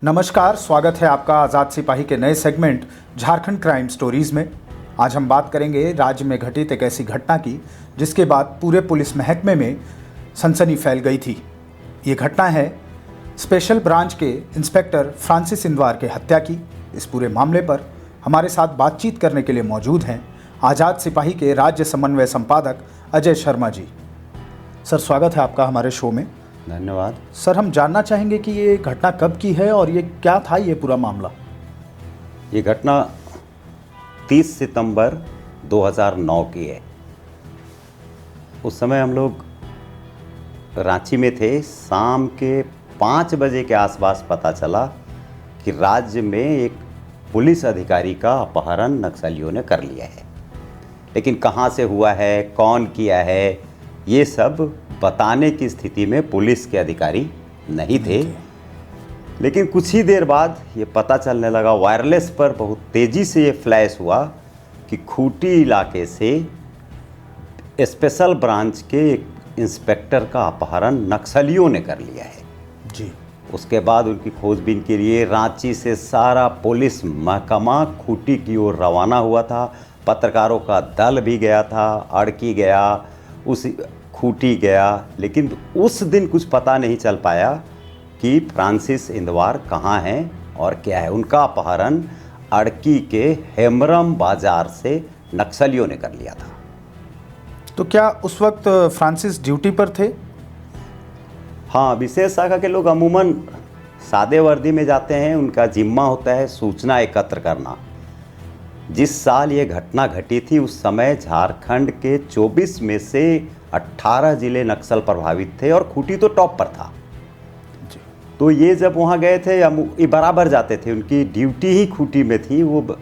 नमस्कार, स्वागत है आपका आज़ाद सिपाही के नए सेगमेंट झारखंड क्राइम स्टोरीज में। आज हम बात करेंगे राज्य में घटित एक ऐसी घटना की जिसके बाद पूरे पुलिस महकमे में सनसनी फैल गई थी। ये घटना है स्पेशल ब्रांच के इंस्पेक्टर फ्रांसिस इंदवार के हत्या की। इस पूरे मामले पर हमारे साथ बातचीत करने के लिए मौजूद हैं आज़ाद सिपाही के राज्य समन्वय संपादक अजय शर्मा जी। सर, स्वागत है आपका हमारे शो में। धन्यवाद। सर, हम जानना चाहेंगे कि ये घटना कब की है और ये क्या था ये पूरा मामला। ये घटना 30 सितंबर 2009 की है। उस समय हम लोग रांची में थे। शाम के 5 बजे के आसपास पता चला कि राज्य में एक पुलिस अधिकारी का अपहरण नक्सलियों ने कर लिया है, लेकिन कहाँ से हुआ है, कौन किया है, ये सब बताने की स्थिति में पुलिस के अधिकारी नहीं थे। लेकिन कुछ ही देर बाद ये पता चलने लगा, वायरलेस पर बहुत तेज़ी से ये फ्लैश हुआ कि खूंटी इलाके से स्पेशल ब्रांच के एक इंस्पेक्टर का अपहरण नक्सलियों ने कर लिया है जी। उसके बाद उनकी खोजबीन के लिए रांची से सारा पुलिस महकमा खूंटी की ओर रवाना हुआ था। पत्रकारों का दल भी गया था, अड़की गया, उस खूंटी गया, लेकिन उस दिन कुछ पता नहीं चल पाया कि फ्रांसिस इंदवार कहाँ हैं और क्या है। उनका अपहरण अड़की के हेमरम बाजार से नक्सलियों ने कर लिया था। तो क्या उस वक्त फ्रांसिस ड्यूटी पर थे? हाँ, विशेष शाखा के लोग अमूमन सादे वर्दी में जाते हैं। उनका जिम्मा होता है सूचना एकत्र करना। जिस साल ये घटना घटी थी उस समय झारखंड के 24 में से 18 जिले नक्सल प्रभावित थे और खूंटी तो टॉप पर था जी। तो ये जब वहाँ गए थे, ये बराबर जाते थे, उनकी ड्यूटी ही खूंटी में थी। वो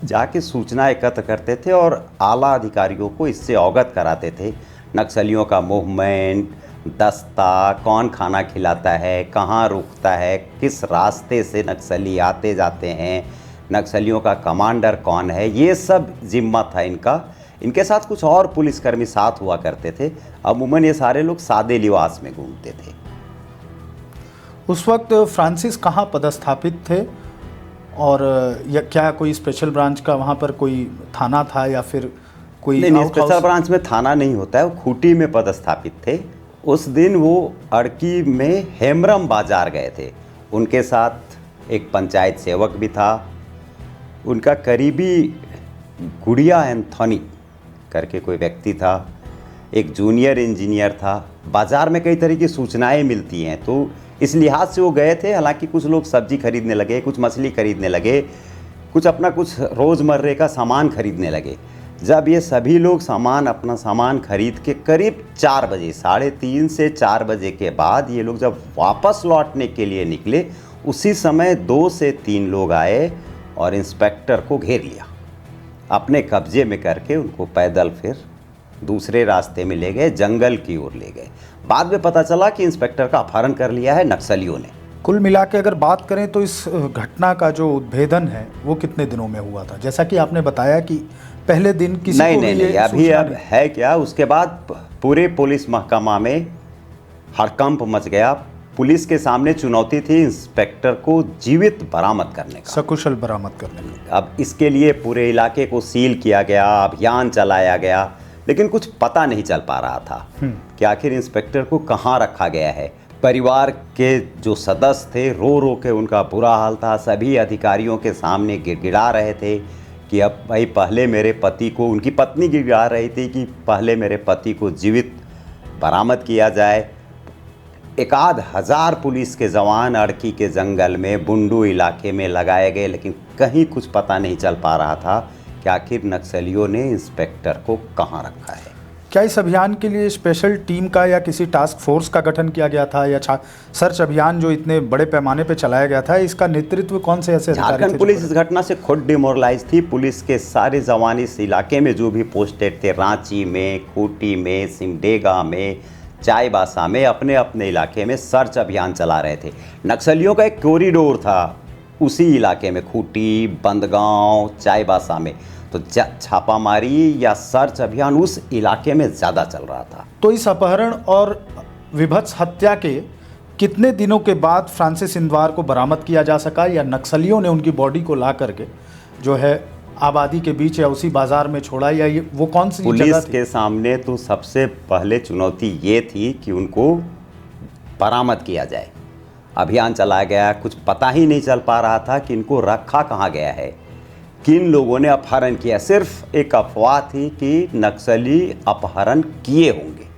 जाके सूचना एकत्र करते थे और आला अधिकारियों को इससे अवगत कराते थे। नक्सलियों का मूवमेंट, दस्ता, कौन खाना खिलाता है, कहाँ रुकता है, किस रास्ते से नक्सली आते जाते हैं, नक्सलियों का कमांडर कौन है, ये सब जिम्मा था इनका। इनके साथ कुछ और पुलिसकर्मी साथ हुआ करते थे। अमूमन ये सारे लोग सादे लिबास में घूमते थे। उस वक्त फ्रांसिस कहाँ पदस्थापित थे और या क्या कोई स्पेशल ब्रांच का वहाँ पर कोई थाना था या फिर कोई? नहीं, स्पेशल ब्रांच में थाना नहीं होता है। वो खूंटी में पदस्थापित थे। उस दिन वो अड़की में हेमरम बाजार गए थे। उनके साथ एक पंचायत सेवक भी था। उनका करीबी गुड़िया एंथोनी करके कोई व्यक्ति था। एक जूनियर इंजीनियर था। बाज़ार में कई तरह की सूचनाएं मिलती हैं, तो इस लिहाज से वो गए थे। हालांकि कुछ लोग सब्जी खरीदने लगे, कुछ मछली खरीदने लगे, कुछ अपना कुछ रोज़मर्रे का सामान खरीदने लगे। जब ये सभी लोग अपना सामान खरीद के करीब 4 बजे, 3:30 से 4 बजे के बाद ये लोग जब वापस लौटने के लिए निकले, उसी समय 2 से 3 लोग आए और इंस्पेक्टर को घेर लिया। अपने कब्जे में करके उनको पैदल फिर दूसरे रास्ते में ले गए, जंगल की ओर ले गए। बाद में पता चला कि इंस्पेक्टर का अपहरण कर लिया है नक्सलियों ने। कुल मिला के अगर बात करें तो इस घटना का जो उद्भेदन है वो कितने दिनों में हुआ था? जैसा कि आपने बताया कि पहले दिन किसी को नहीं, अभी अब है क्या, उसके बाद पूरे पुलिस महकमा में हड़कंप मच गया। पुलिस के सामने चुनौती थी इंस्पेक्टर को जीवित बरामद करने का, सकुशल बरामद करने का। अब इसके लिए पूरे इलाके को सील किया गया, अभियान चलाया गया, लेकिन कुछ पता नहीं चल पा रहा था कि आखिर इंस्पेक्टर को कहाँ रखा गया है। परिवार के जो सदस्य थे रो रो के उनका बुरा हाल था। सभी अधिकारियों के सामने गिड़गिड़ा रहे थे कि अब भाई पहले मेरे पति को, उनकी पत्नी गिड़गिड़ा रही थी कि पहले मेरे पति को जीवित बरामद किया जाए। 1,000 पुलिस के जवान अड़की के जंगल में, बुंडू इलाके में लगाए गए, लेकिन कहीं कुछ पता नहीं चल पा रहा था कि आखिर नक्सलियों ने इंस्पेक्टर को कहाँ रखा है। क्या इस अभियान के लिए स्पेशल टीम का या किसी टास्क फोर्स का गठन किया गया था, या सर्च अभियान जो इतने बड़े पैमाने पर चलाया गया था, इसका नेतृत्व कौन से ऐसे अधिकारी थे? झारखंड पुलिस इस घटना से खुद डिमोरलाइज थी। पुलिस के सारे जवान इस इलाके में जो भी पोस्टेड थे, रांची में, खूंटी में, सिमडेगा में, चाईबासा में, अपने अपने इलाके में सर्च अभियान चला रहे थे। नक्सलियों का एक कॉरिडोर था उसी इलाके में, खूंटी, बंदगांव, चाईबासा में, तो छापामारी या सर्च अभियान उस इलाके में ज़्यादा चल रहा था। तो इस अपहरण और विभत्स हत्या के कितने दिनों के बाद फ्रांसिस इंदवार को बरामद किया जा सका, या नक्सलियों ने उनकी बॉडी को ला करके जो है आबादी के बीच या उसी बाजार में छोड़ा, या ये वो कौन सी जगह पुलिस थी? के सामने तो सबसे पहले चुनौती ये थी कि उनको बरामद किया जाए। अभियान चलाया गया, कुछ पता ही नहीं चल पा रहा था कि इनको रखा कहाँ गया है, किन लोगों ने अपहरण किया। सिर्फ एक अफवाह थी कि नक्सली अपहरण किए होंगे।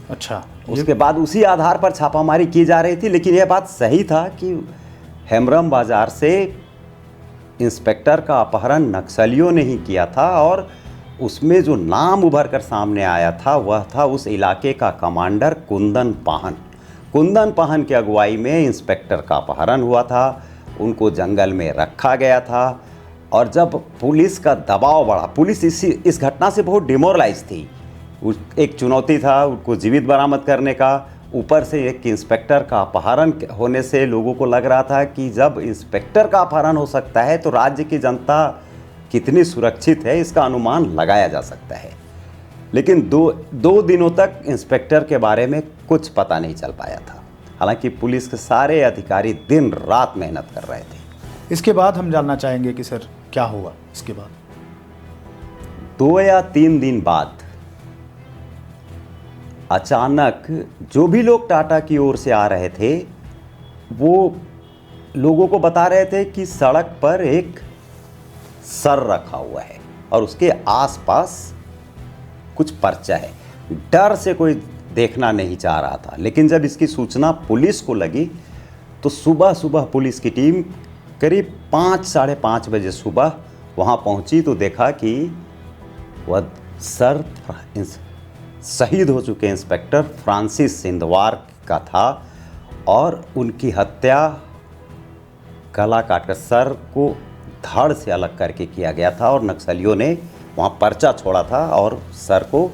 अच्छा, उसके बाद उसी आधार पर छापामारी की जा रही थी। लेकिन यह बात सही था कि हेमरम बाजार से इंस्पेक्टर का अपहरण नक्सलियों ने ही किया था, और उसमें जो नाम उभर कर सामने आया था वह था उस इलाके का कमांडर कुंदन पाहन। कुंदन पाहन की अगुवाई में इंस्पेक्टर का अपहरण हुआ था, उनको जंगल में रखा गया था। और जब पुलिस का दबाव बढ़ा, पुलिस इस घटना से बहुत डिमोरलाइज थी। एक चुनौती था उनको जीवित बरामद करने का, ऊपर से एक इंस्पेक्टर का अपहरण होने से लोगों को लग रहा था कि जब इंस्पेक्टर का अपहरण हो सकता है तो राज्य की जनता कितनी सुरक्षित है इसका अनुमान लगाया जा सकता है। लेकिन दो दिनों तक इंस्पेक्टर के बारे में कुछ पता नहीं चल पाया था। हालांकि पुलिस के सारे अधिकारी दिन रात मेहनत कर रहे थे। इसके बाद हम जानना चाहेंगे कि सर क्या हुआ इसके बाद। 2 या 3 दिन बाद अचानक जो भी लोग टाटा की ओर से आ रहे थे वो लोगों को बता रहे थे कि सड़क पर एक सर रखा हुआ है और उसके आसपास कुछ पर्चा है। डर से कोई देखना नहीं चाह रहा था। लेकिन जब इसकी सूचना पुलिस को लगी तो सुबह सुबह पुलिस की टीम करीब 5 साढ़े 5 बजे सुबह वहाँ पहुँची तो देखा कि वह सर शहीद हो चुके इंस्पेक्टर फ्रांसिस इंदवार का था, और उनकी हत्या गला काटकर सर को धड़ से अलग करके किया गया था। और नक्सलियों ने वहाँ पर्चा छोड़ा था और सर को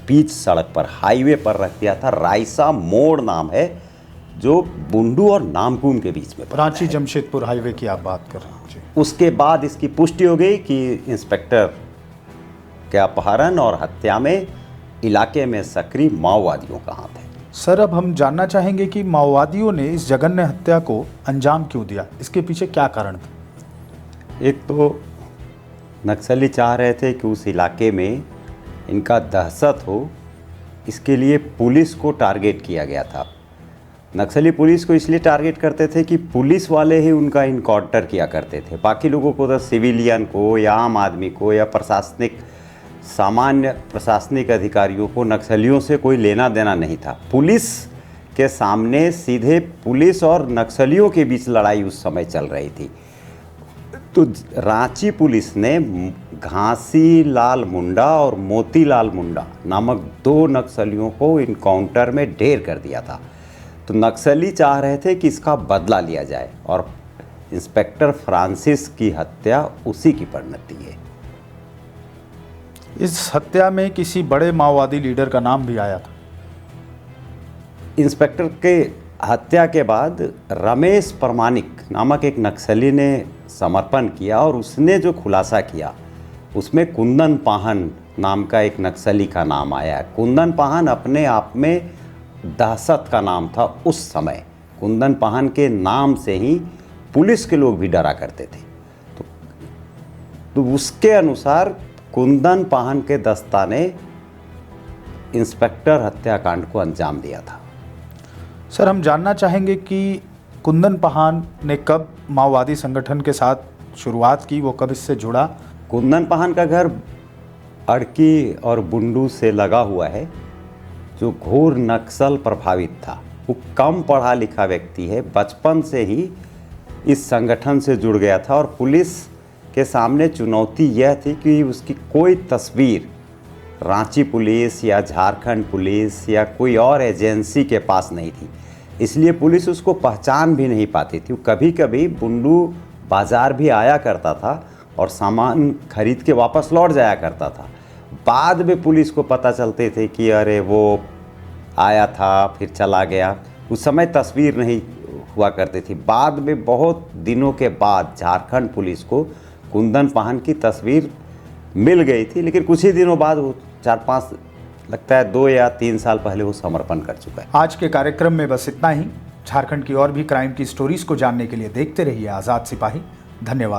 बीच सड़क पर हाईवे पर रख दिया था। रायसा मोड़ नाम है जो बुंडू और नामकुम के बीच में पड़ता रांची है। जमशेदपुर हाईवे की आप बात कर रहे हैं जी। उसके बाद इसकी पुष्टि हो गई कि इंस्पेक्टर के अपहरण और हत्या में इलाके में सक्रिय माओवादियों का हाथ है। सर अब हम जानना चाहेंगे कि माओवादियों ने इस जघन्य हत्या को अंजाम क्यों दिया, इसके पीछे क्या कारण था? एक तो नक्सली चाह रहे थे कि उस इलाके में इनका दहशत हो, इसके लिए पुलिस को टारगेट किया गया था। नक्सली पुलिस को इसलिए टारगेट करते थे कि पुलिस वाले ही उनका इनकाउंटर किया करते थे। बाकी लोगों को तो सिविलियन को या आम आदमी को या सामान्य प्रशासनिक अधिकारियों को नक्सलियों से कोई लेना देना नहीं था। पुलिस के सामने सीधे पुलिस और नक्सलियों के बीच लड़ाई उस समय चल रही थी। तो रांची पुलिस ने घासी लाल मुंडा और मोतीलाल मुंडा नामक 2 नक्सलियों को इनकाउंटर में ढेर कर दिया था। तो नक्सली चाह रहे थे कि इसका बदला लिया जाए, और इंस्पेक्टर फ्रांसिस की हत्या उसी की परिणति है। इस हत्या में किसी बड़े माओवादी लीडर का नाम भी आया था। इंस्पेक्टर के हत्या के बाद रमेश परमानिक नामक एक नक्सली ने समर्पण किया, और उसने जो खुलासा किया उसमें कुंदन पाहन नाम का एक नक्सली का नाम आया। कुंदन पाहन अपने आप में दहशत का नाम था उस समय। कुंदन पाहन के नाम से ही पुलिस के लोग भी डरा करते थे। तो उसके अनुसार कुंदन पाहन के दस्ता ने इंस्पेक्टर हत्याकांड को अंजाम दिया था। सर हम जानना चाहेंगे कि कुंदन पाहन ने कब माओवादी संगठन के साथ शुरुआत की, वो कब इससे जुड़ा? कुंदन पाहन का घर अड़की और बुंडू से लगा हुआ है, जो घोर नक्सल प्रभावित था। वो कम पढ़ा लिखा व्यक्ति है, बचपन से ही इस संगठन से जुड़ गया था, और पुलिस के सामने चुनौती यह थी कि उसकी कोई तस्वीर रांची पुलिस या झारखंड पुलिस या कोई और एजेंसी के पास नहीं थी, इसलिए पुलिस उसको पहचान भी नहीं पाती थी। कभी कभी बुंडू बाज़ार भी आया करता था और सामान खरीद के वापस लौट जाया करता था। बाद में पुलिस को पता चलते थे कि अरे वो आया था फिर चला गया। उस समय तस्वीर नहीं हुआ करती थी। बाद में बहुत दिनों के बाद झारखंड पुलिस को कुंदन पाहन की तस्वीर मिल गई थी, लेकिन कुछ ही दिनों बाद वो 4-5 लगता है 2 या 3 साल पहले वो समर्पण कर चुका है। आज के कार्यक्रम में बस इतना ही। झारखंड की और भी क्राइम की स्टोरीज को जानने के लिए देखते रहिए आज़ाद सिपाही। धन्यवाद।